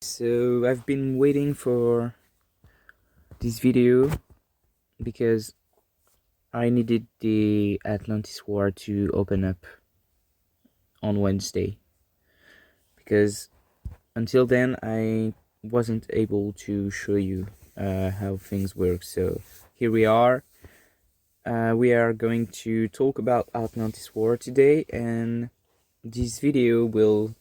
So I've been waiting for this video because I needed the Atlantis war to open up on Wednesday, because until then I wasn't able to show you how things work. So here we are. We are going to talk about Atlantis war today, and this video will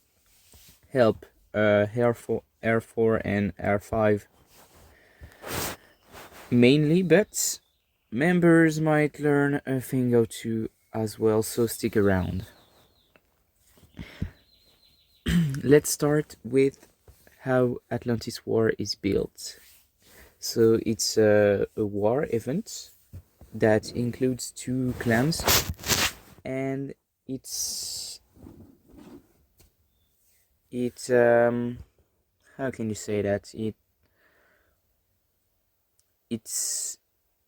help R4 and R5 mainly, but members might learn a thing or two as well, so stick around. Let's start with how Atlantis War is built. So it's a war event that includes two clans, and it's how can you say that? It's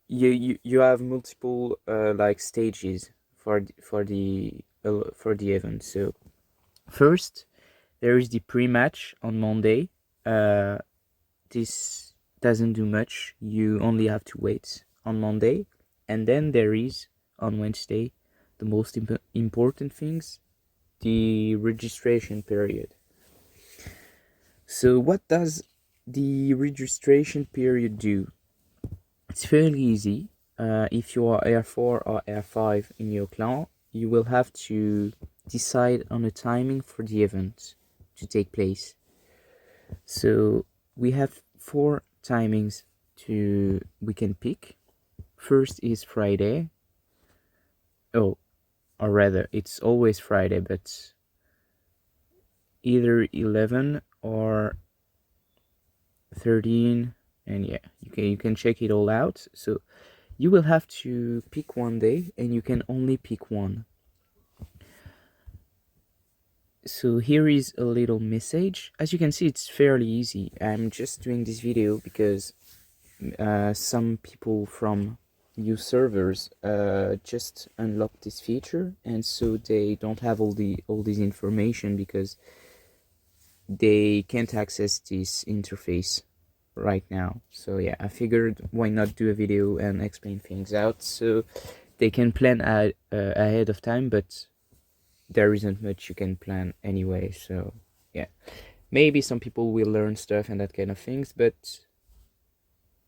you have multiple like stages for the event. So first there is the pre-match on Monday. This doesn't do much, you only have to wait on Monday. And then there is on Wednesday the most important things, the registration period. So what does the registration period do? It's fairly easy. If you are R4 or R5 in your clan, you will have to decide on a timing for the event to take place. So we have 4 timings we can pick. First is Friday. Or rather, it's always Friday, but either 11 or 13, and yeah, you can check it all out. So you will have to pick one day, and you can only pick one. So here is a little message. As you can see, it's fairly easy. I'm just doing this video because some people from new servers just unlocked this feature, and so they don't have all this information because they can't access this interface right now. So yeah, I figured why not do a video and explain things out so they can plan ahead of time, but there isn't much you can plan anyway. So yeah, maybe some people will learn stuff and that kind of things, but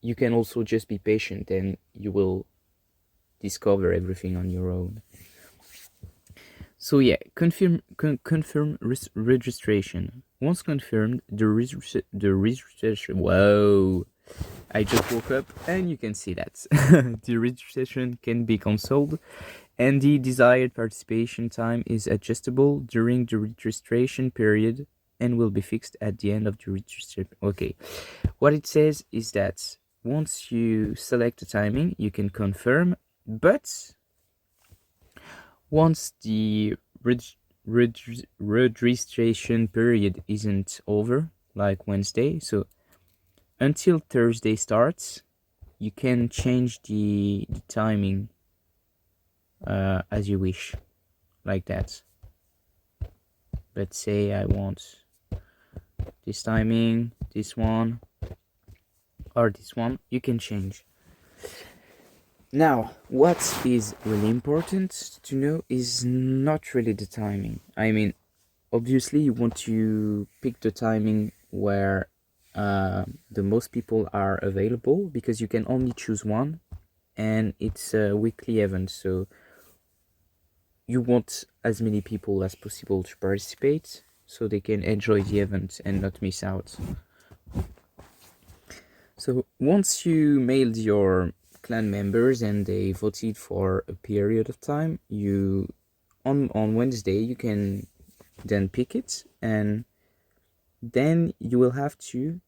you can also just be patient and you will discover everything on your own. So yeah, confirm registration. Once confirmed, the registration. Whoa! I just woke up and you can see that the registration can be cancelled, and the desired participation time is adjustable during the registration period and will be fixed at the end of the registration. Okay, what it says is that once you select the timing, you can confirm, but once the registration period isn't over, like Wednesday, so until Thursday starts, you can change the timing as you wish, like that. Let's say I want this timing, this one, or this one. You can change. Now, what is really important to know is not really the timing. I mean, obviously you want to pick the timing where the most people are available, because you can only choose one, and it's a weekly event, so you want as many people as possible to participate so they can enjoy the event and not miss out. So once you mailed your clan members and they voted for a period of time, you on Wednesday you can then pick it, and then you will have to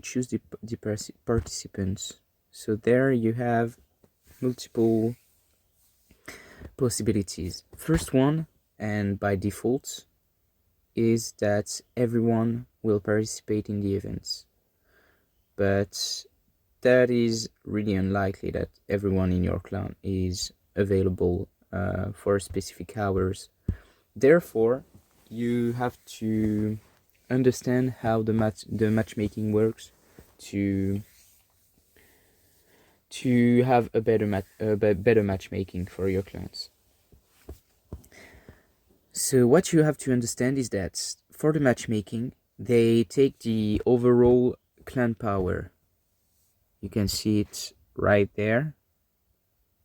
choose the participants. So there you have multiple possibilities. First one, and by default, is that everyone will participate in the events, but that is really unlikely that everyone in your clan is available for specific hours. Therefore, you have to understand how the matchmaking works to have a better matchmaking for your clients. So what you have to understand is that for the matchmaking, they take the overall clan power. You can see it right there.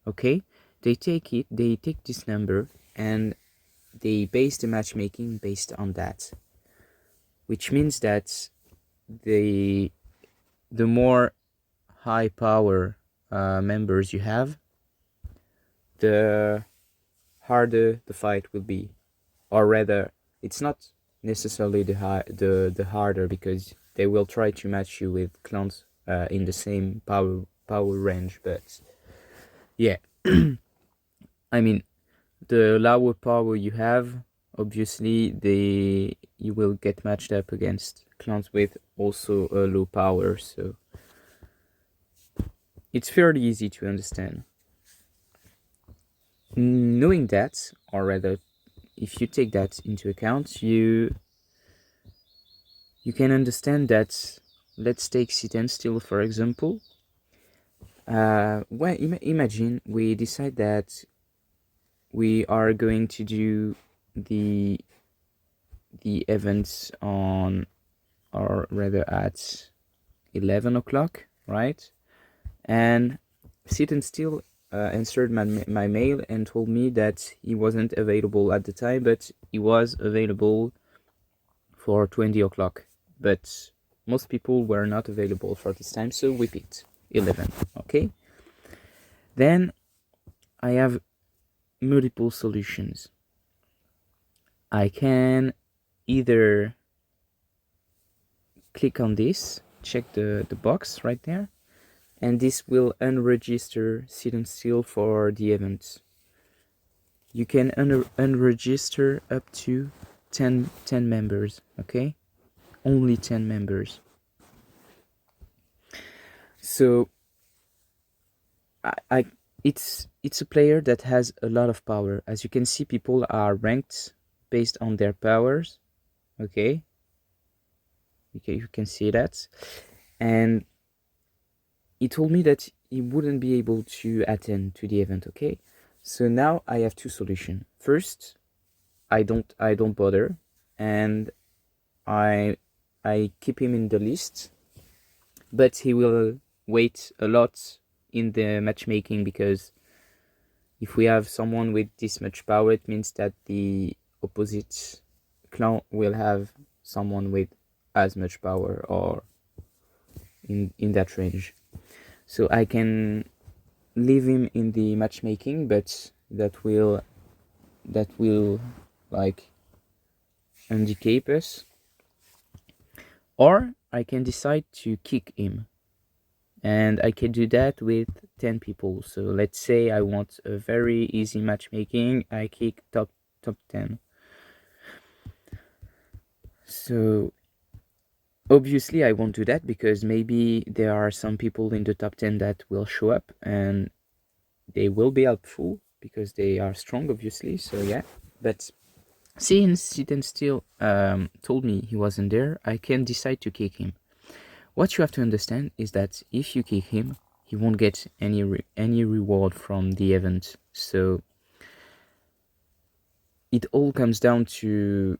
Okay, they take this number and they base the matchmaking based on that, which means that the more high power members you have, the harder the fight will be, or rather, it's not necessarily the harder, because they will try to match you with clans in the same power range, but yeah. I mean, the lower power you have, obviously you will get matched up against clans with also a low power, so it's fairly easy to understand. Knowing that, or rather, if you take that into account, you can understand that. Let's take sit and still, for example. Well, imagine we decide that we are going to do the events on, or rather at 11 o'clock, right? And sit and still answered my mail and told me that he wasn't available at the time, but he was available for 20 o'clock. But most people were not available for this time, so we picked 11. Okay, then I have multiple solutions. I can either click on this, check the box right there, and this will unregister sit and still for the event. You can unregister up to 10 members, okay? Only 10 members. So it's a player that has a lot of power. As you can see, people are ranked based on their powers, okay? You can see that. And he told me that he wouldn't be able to attend to the event, okay? So now I have two solutions. First, I don't bother, and I keep him in the list, but he will wait a lot in the matchmaking, because if we have someone with this much power, it means that the opposite clan will have someone with as much power, or in that range. So I can leave him in the matchmaking, but that will like handicap us. Or I can decide to kick him, and I can do that with 10 people. So let's say I want a very easy matchmaking, I kick top 10. So obviously I won't do that, because maybe there are some people in the top 10 that will show up and they will be helpful because they are strong, obviously. So yeah, but since sit and still told me he wasn't there, I can decide to kick him. What you have to understand is that if you kick him, he won't get any reward from the event. So it all comes down to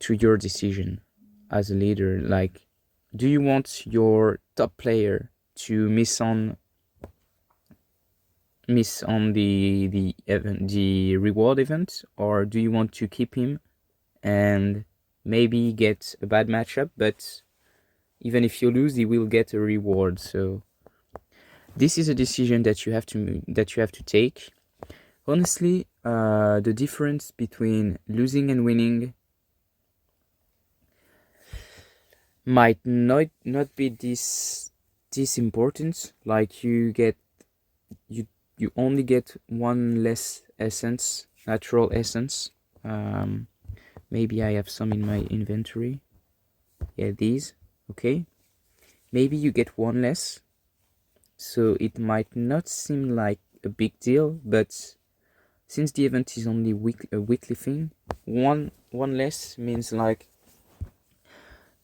your decision as a leader. Like, do you want your top player to miss on the event, the reward event, or do you want to keep him and maybe get a bad matchup, but even if you lose, he will get a reward? So this is a decision that you have to take. Honestly, the difference between losing and winning might not be this important. Like, you only get one less essence, natural essence. Maybe I have some in my inventory. Yeah, these. Okay, maybe you get one less, so it might not seem like a big deal, but since the event is only a weekly thing, one less means like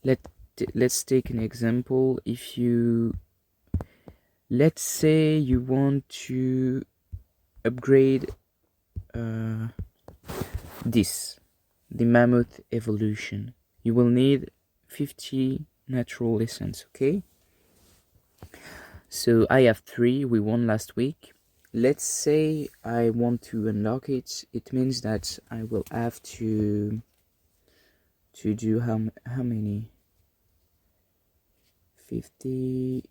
let's take an example. If you, let's say you want to upgrade the mammoth evolution, you will need 50 natural essence, okay? So I have 3, we won last week. Let's say I want to unlock it. It means that I will have to do how many? 50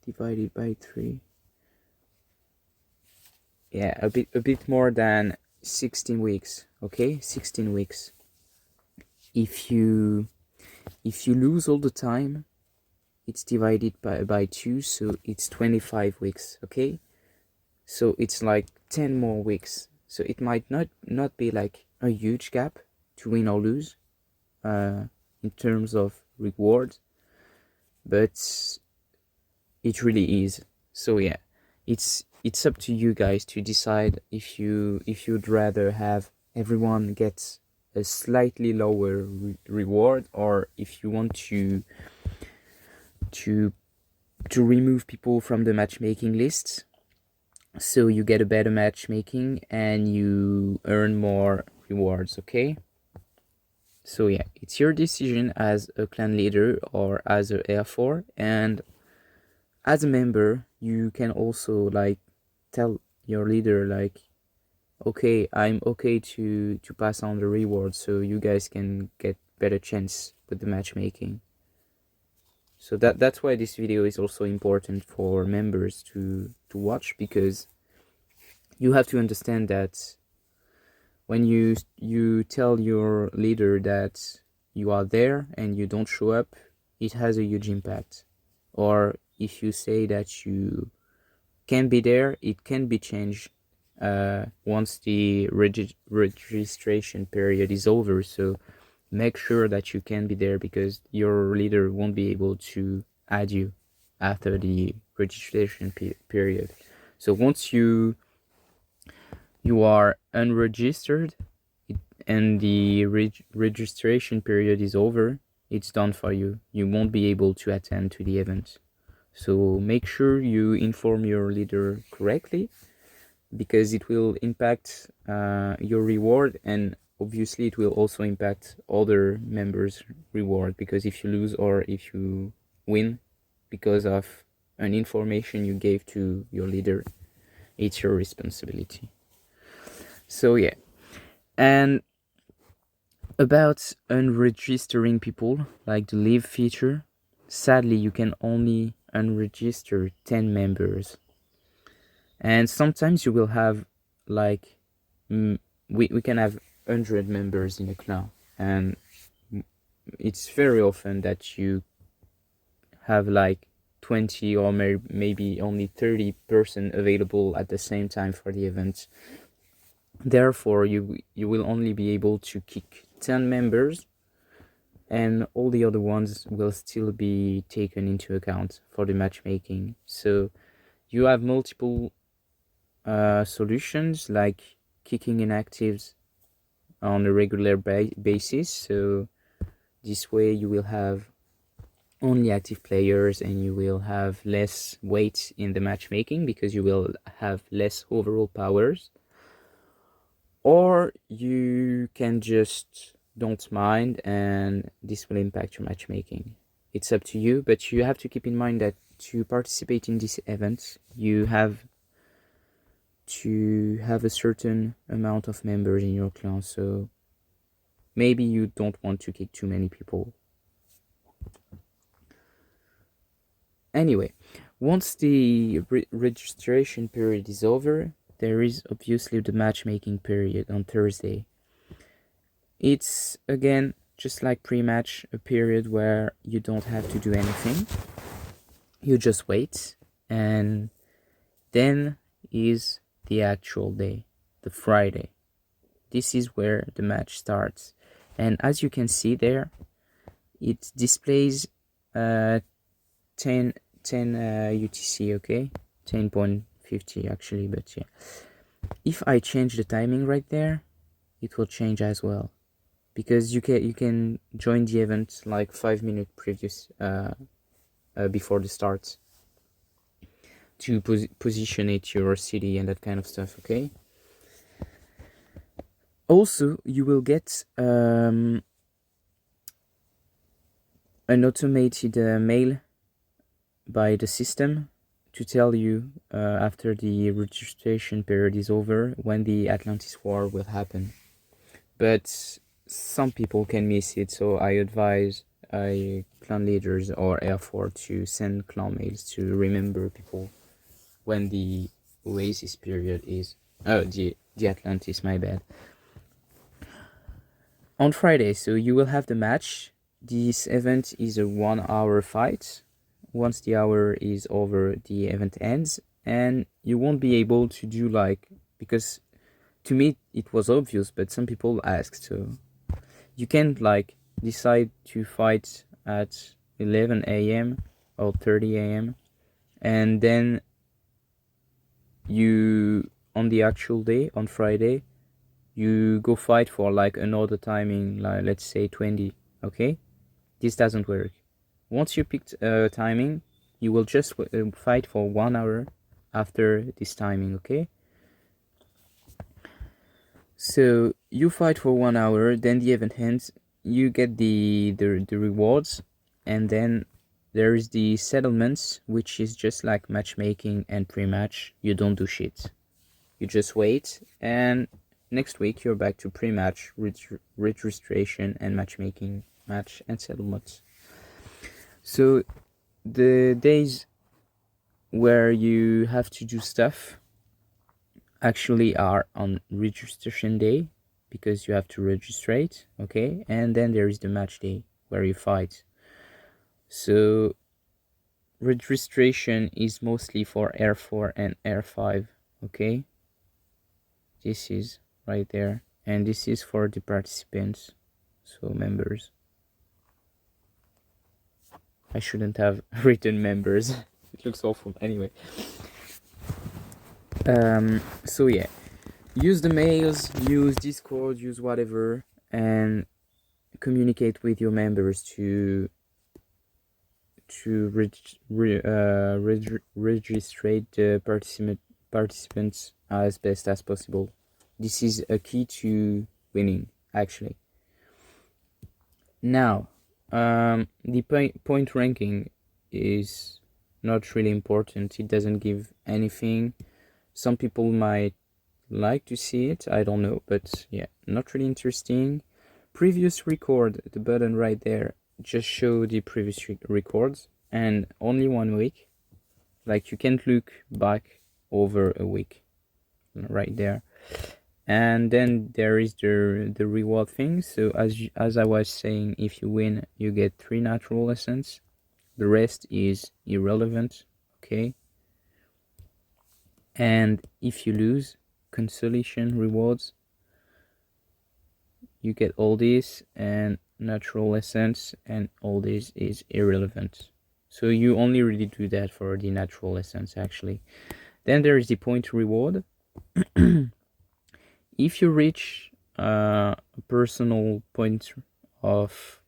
divided by 3. Yeah, a bit more than 16 weeks, okay? 16 weeks. If you lose all the time, it's divided by 2, so it's 25 weeks, okay? So it's like 10 more weeks. So it might not be like a huge gap to win or lose in terms of reward, but it really is. So yeah, it's up to you guys to decide if you'd rather have everyone get a slightly lower reward, or if you want to remove people from the matchmaking lists so you get a better matchmaking and you earn more rewards, okay? So yeah, it's your decision as a clan leader or as a Air4, and as a member you can also like tell your leader like, okay, I'm okay to pass on the reward so you guys can get better chance with the matchmaking. So that's why this video is also important for members to watch, because you have to understand that when you tell your leader that you are there and you don't show up, it has a huge impact. Or if you say that you can be there, it can be changed once the registration period is over. So make sure that you can be there, because your leader won't be able to add you after the registration period. So once you are unregistered and the registration period is over, it's done for you. You won't be able to attend to the event. So make sure you inform your leader correctly, because it will impact your reward, and obviously it will also impact other members' reward, because if you lose or if you win because of an information you gave to your leader, it's your responsibility. So yeah, and about unregistering people, like the leave feature, sadly you can only unregister 10 members, and sometimes you will have like we can have 100 members in a clan, and it's very often that you have like 20 or maybe only 30% available at the same time for the event. Therefore you will only be able to kick 10 members, and all the other ones will still be taken into account for the matchmaking. So you have multiple solutions, like kicking inactives on a regular basis. So this way you will have only active players and you will have less weight in the matchmaking, because you will have less overall powers. Or you can just don't mind, and this will impact your matchmaking. It's up to you, but you have to keep in mind that to participate in this event, you have to have a certain amount of members in your clan. So maybe you don't want to kick too many people. Anyway, once the registration period is over, there is obviously the matchmaking period on Thursday. It's again just like pre-match, a period where you don't have to do anything. You just wait, and then is the actual day, the Friday. This is where the match starts, and as you can see there, it displays 10 UTC, okay, 10.50 actually, but yeah, if I change the timing right there, it will change as well. because you can join the event like 5 minutes previous before the start to positionate your city and that kind of stuff. Okay. Also, you will get an automated mail by the system to tell you after the registration period is over when the Atlantis war will happen. But some people can miss it, so I advise clan leaders or Air4 to send clan mails to remember people when the Oasis period is. Oh, the Atlantis, my bad. On Friday, so you will have the match. This event is a 1 hour fight. Once the hour is over, the event ends, and you won't be able to do like, because to me it was obvious, but some people asked, so you can't like decide to fight at 11 a.m. or 30 a.m. and then you on the actual day, on Friday, you go fight for like another timing, like let's say 20. Okay, this doesn't work. Once you picked a timing, you will just fight for 1 hour after this timing. Okay, so you fight for 1 hour, then the event ends, you get the rewards, and then there is the settlements, which is just like matchmaking and pre-match. You don't do shit, you just wait, and next week you're back to pre-match, registration, and matchmaking, match, and settlements. So the days where you have to do stuff actually are on registration day, because you have to registrate. Okay, and then there is the match day where you fight. So registration is mostly for Air 4 and Air 5. Okay, this is right there, and this is for the participants, so members. I shouldn't have written members. It looks awful. Anyway, so yeah, use the mails, use Discord, use whatever, and communicate with your members to register the participants as best as possible. This is a key to winning, actually. Now, the point ranking is not really important. It doesn't give anything. Some people might like to see it, I don't know, but yeah, not really interesting. Previous record, the button right there, just show the previous records, and only 1 week. Like, you can't look back over a week right there. And then there is the reward thing. So as I was saying, if you win, you get 3 natural essence. The rest is irrelevant. Okay, and if you lose, consolation rewards, you get all this, and natural essence, and all this is irrelevant. So you only really do that for the natural essence, actually. Then there is the point reward. If you reach a personal point of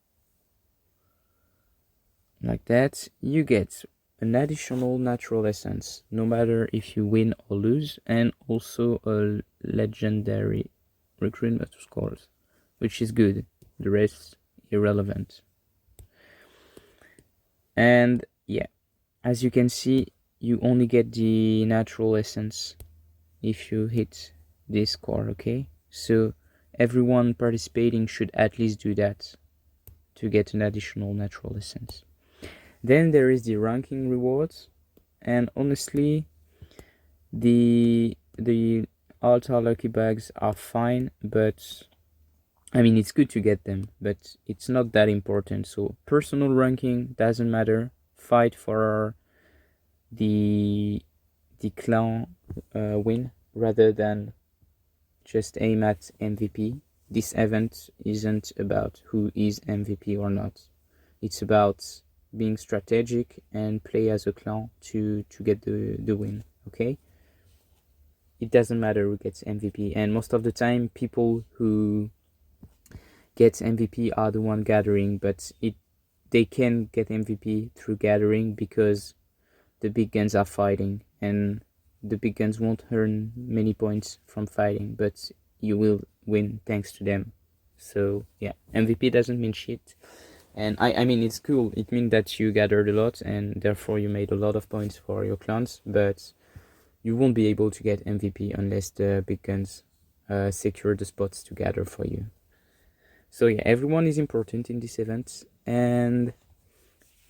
like that, you get an additional natural essence, no matter if you win or lose, and also a legendary recruitment scores, which is good. The rest irrelevant. And yeah, as you can see, you only get the natural essence if you hit this score. Okay, so everyone participating should at least do that to get an additional natural essence. Then there is the ranking rewards, and honestly, the Alta lucky bags are fine, but I mean, it's good to get them, but it's not that important. So personal ranking doesn't matter. Fight for the clan win rather than just aim at MVP. This event isn't about who is MVP or not. It's about being strategic and play as a clan to get the win. Okay, it doesn't matter who gets MVP, and most of the time people who get MVP are the one gathering, but they can get MVP through gathering because the big guns are fighting, and the big guns won't earn many points from fighting, but you will win thanks to them. So yeah, MVP doesn't mean shit. And I mean, it's cool. It means that you gathered a lot and therefore you made a lot of points for your clans, but you won't be able to get MVP unless the big guns secure the spots to gather for you. So yeah, everyone is important in this event, and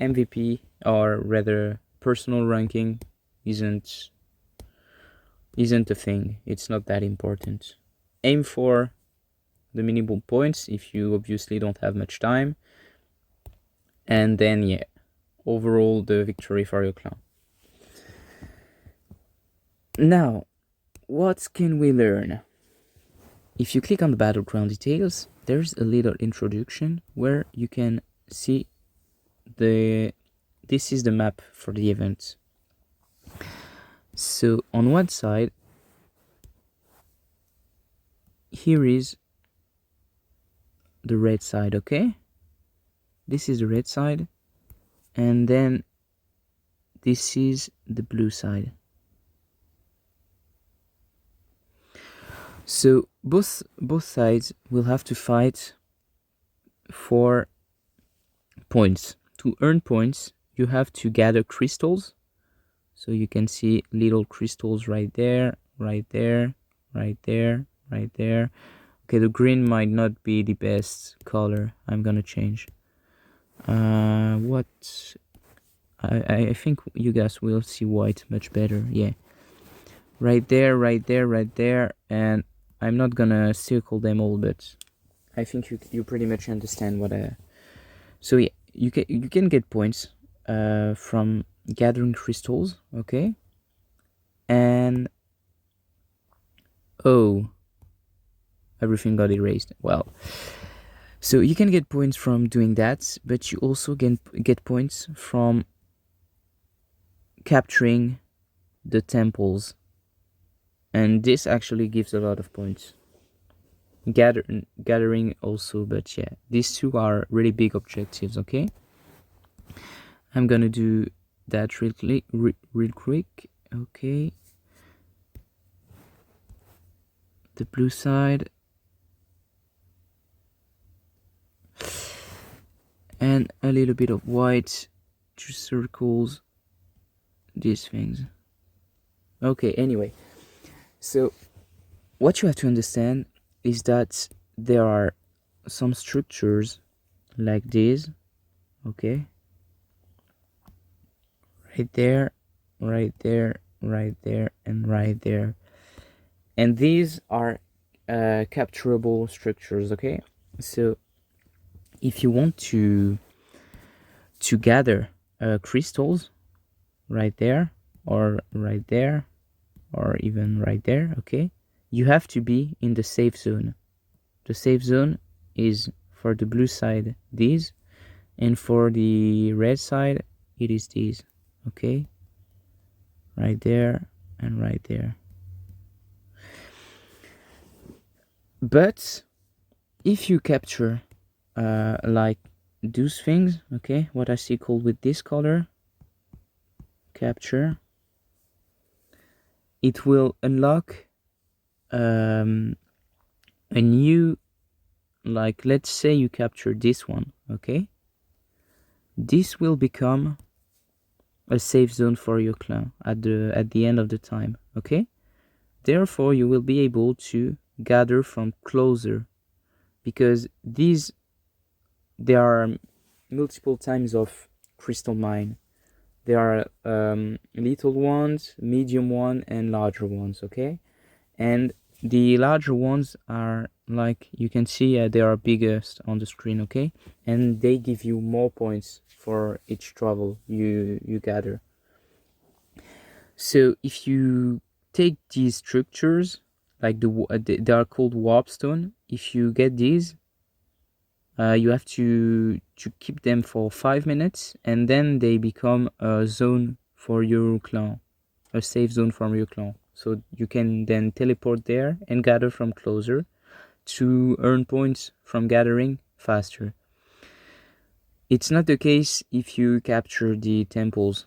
MVP, or rather personal ranking, isn't a thing. It's not that important. Aim for the minimum points if you obviously don't have much time, and then yeah, overall the victory for your clan. Now, what can we learn? If you click on the Battleground details, there's a little introduction where you can see this is the map for the event. So on one side, here is the red side, okay? This is the red side, and then this is the blue side. So both sides will have to fight for points. To earn points, you have to gather crystals. So you can see little crystals right there, right there, right there, right there. Okay, the green might not be the best color. I'm gonna change. What? I think you guys will see white much better. Yeah. Right there, right there, right there, and I'm not gonna circle them all, but I think you pretty much understand what I. So yeah, you can get points from gathering crystals, okay? And oh, everything got erased. Well, so you can get points from doing that, but you also get points from capturing the temples, and this actually gives a lot of points. Gathering also, but yeah, these two are really big objectives, okay? I'm gonna do that real quick, okay? The blue side, and a little bit of white to circles these things. Okay, anyway, so what you have to understand is that there are some structures like this, okay? Right there, right there, right there, and right there. And these are capturable structures, okay? So if you want to gather crystals right there, or right there, or even right there, okay, you have to be in the safe zone. The safe zone is for the blue side these, and for the red side it is these, okay? Right there and right there. But if you capture like those things, okay, what I see called with this color, capture, it will unlock a new, like, let's say you capture this one, okay? This will become a safe zone for your clan at the end of the time, okay? Therefore, you will be able to gather from closer, because there are multiple times of crystal mine. There are little ones, medium one, and larger ones, okay? And the larger ones are, like you can see, they are biggest on the screen, okay? And they give you more points for each travel you gather. So if you take these structures, like they are called warpstone, if you get these, you have to keep them for 5 minutes, and then they become a zone for your clan, a safe zone from your clan. So you can then teleport there and gather from closer. to earn points from gathering faster. It's not the case if you capture the temples.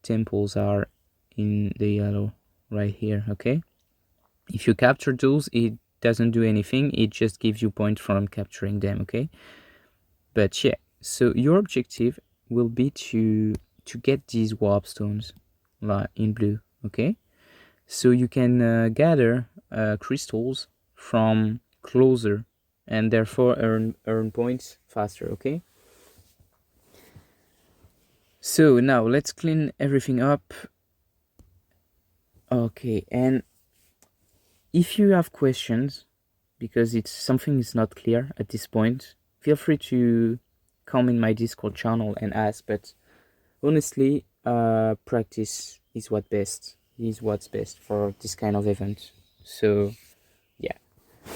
Temples are in the yellow right here, okay? If you capture those, it doesn't do anything, it just gives you points from capturing them, okay? But yeah, so your objective will be to get these warp stones in blue, okay? So you can gather crystals from closer and therefore earn points faster, okay? So now let's clean everything up. Okay, and if you have questions, because something is not clear at this point, feel free to come in my Discord channel and ask. But honestly, practice is what's best for this kind of event. So yeah,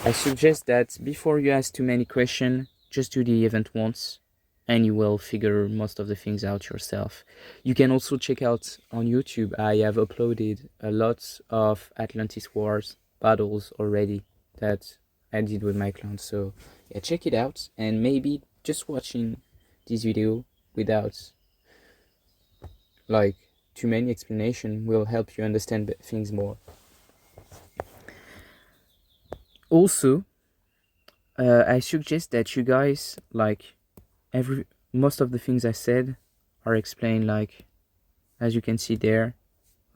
I suggest that before you ask too many questions, just do the event once and you will figure most of the things out yourself. You can also check out on YouTube. I have uploaded a lot of Atlantis Wars battles already that I did with my clones. So yeah, check it out, and maybe just watching this video without like too many explanation will help you understand things more. Also, I suggest that you guys most of the things I said are explained, like as you can see there.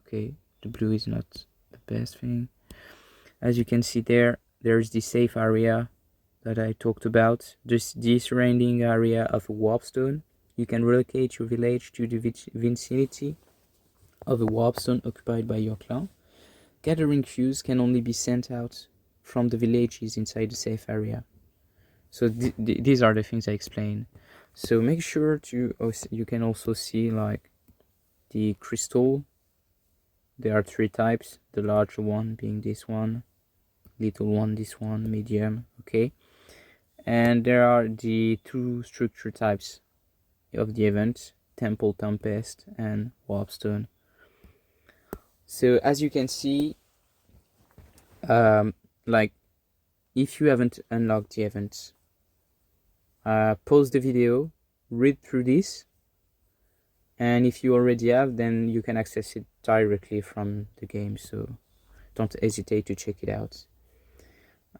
Okay, the blue is not the best thing. As you can see there, there's the safe area that I talked about, the surrounding area of a warp stone. You can relocate your village to the vicinity of a warp stone occupied by your clan. Gathering fuse can only be sent out from the villages inside the safe area. So these are the things I explained. So make sure you can also see like the crystal. There are 3 types, the larger one being this one, little one this one, medium, okay? And there are the 2 structure types of the event, Temple Tempest and Warpstone. So as you can see, like if you haven't unlocked the event, pause the video, read through this, and if you already have, then you can access it directly from the game, so don't hesitate to check it out.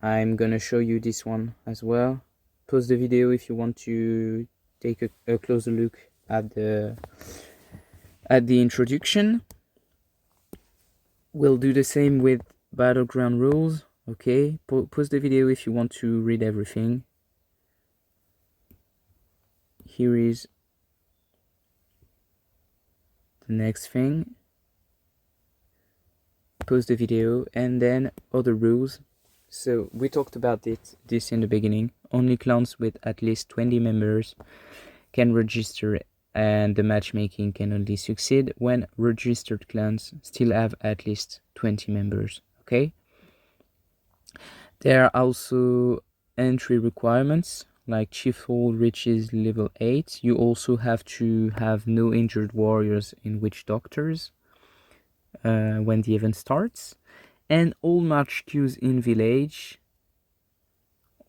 I'm gonna show you this one as well. Pause the video if you want to take a closer look at the introduction. We'll do the same with Battleground rules, okay? Pause the video if you want to read everything. Here is the next thing. Pause the video, and then other rules. So we talked about this in the beginning. Only clans with at least 20 members can register, and the matchmaking can only succeed when registered clans still have at least 20 members, okay? There are also entry requirements, like Chief Hall reaches level 8. You also have to have no injured warriors and witch doctors when the event starts, and all match queues in village,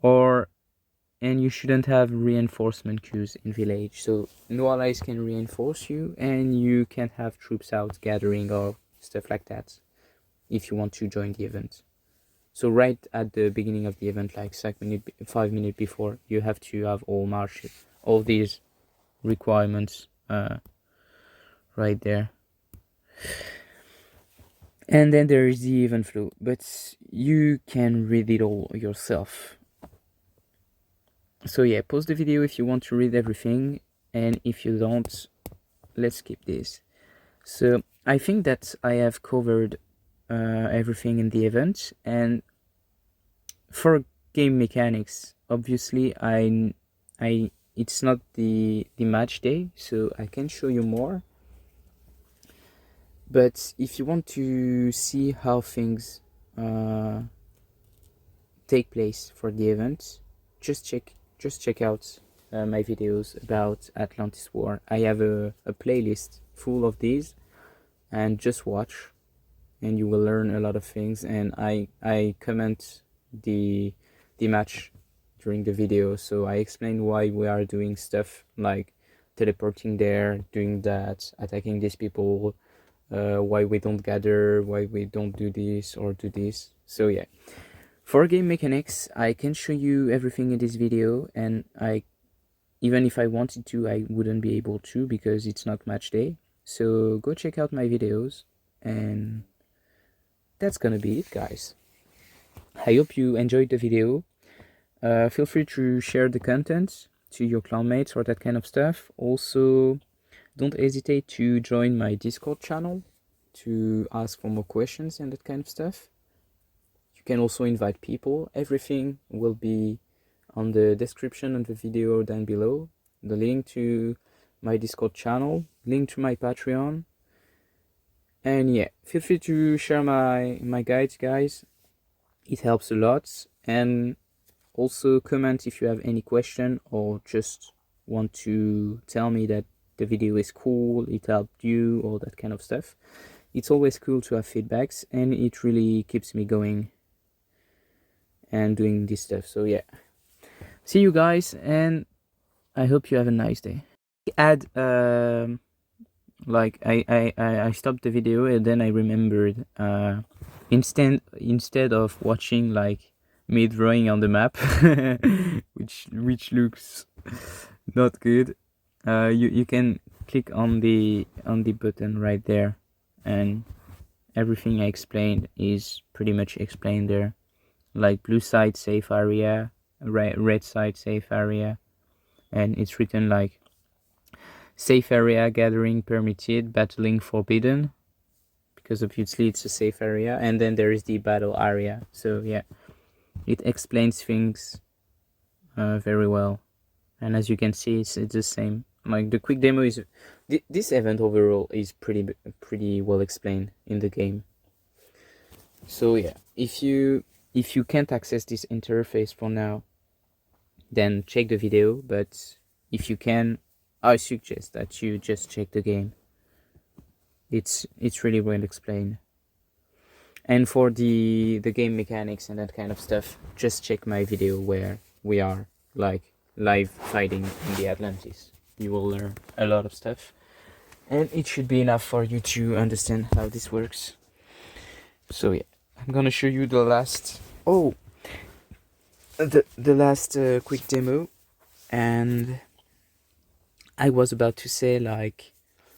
and you shouldn't have reinforcement queues in village, so no allies can reinforce you, and you can't have troops out gathering or stuff like that if you want to join the event. So right at the beginning of the event, like 5 minutes before, you have to have all these requirements right there. And then there is the event flow, but you can read it all yourself. So yeah, pause the video if you want to read everything, and if you don't, let's skip this. So I think that I have covered everything in the event, and for game mechanics, obviously it's not the match day, so I can show you more. But if you want to see how things take place for the event, just check out my videos about Atlantis War. I have a playlist full of these, and just watch and you will learn a lot of things. And I comment the the match during the video. So I explained why we are doing stuff like teleporting there, doing that, attacking these people, why we don't gather, why we don't do this or do this. So yeah, for game mechanics, I can show you everything in this video, and even if I wanted to, I wouldn't be able to because it's not match day. So go check out my videos, and that's gonna be it, guys. I hope you enjoyed the video. Feel free to share the content to your clanmates or that kind of stuff. Also, don't hesitate to join my Discord channel to ask for more questions and that kind of stuff. You can also invite people. Everything will be on the description of the video down below. The link to my Discord channel, link to my Patreon. And yeah, feel free to share my guides, guys. It helps a lot. And also comment if you have any question or just want to tell me that the video is cool, it helped you, or that kind of stuff. It's always cool to have feedbacks, and it really keeps me going and doing this stuff. So yeah, see you guys, and I hope you have a nice day. Add like I stopped the video and then I remembered instead of watching like me drawing on the map which looks not good, you can click on the button right there, and everything I explained is pretty much explained there, like blue side safe area, red side safe area, and it's written like safe area, gathering permitted, battling forbidden, because obviously it's a safe area. And then there is the battle area. So yeah, it explains things very well. And as you can see, it's the same. Like the quick demo is this event overall is pretty well explained in the game. So yeah, if you can't access this interface for now, then check the video. But if you can, I suggest that you just check the game. It's really well explained. And for the game mechanics and that kind of stuff, just check my video where we are like live fighting in the Atlantis. You will learn a lot of stuff, and it should be enough for you to understand how this works. So yeah, I'm gonna show you the last the last quick demo. And I was about to say like,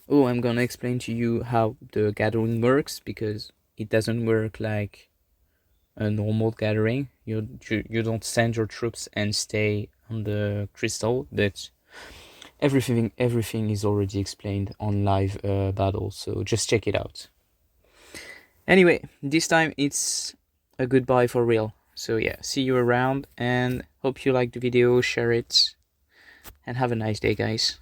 oh, I'm gonna explain to you how the gathering works, because it doesn't work like a normal gathering. You don't send your troops and stay on the crystal, but everything is already explained on live battle, so just check it out. Anyway, this time it's a goodbye for real. So yeah, see you around, and hope you like the video, share it, and have a nice day, guys.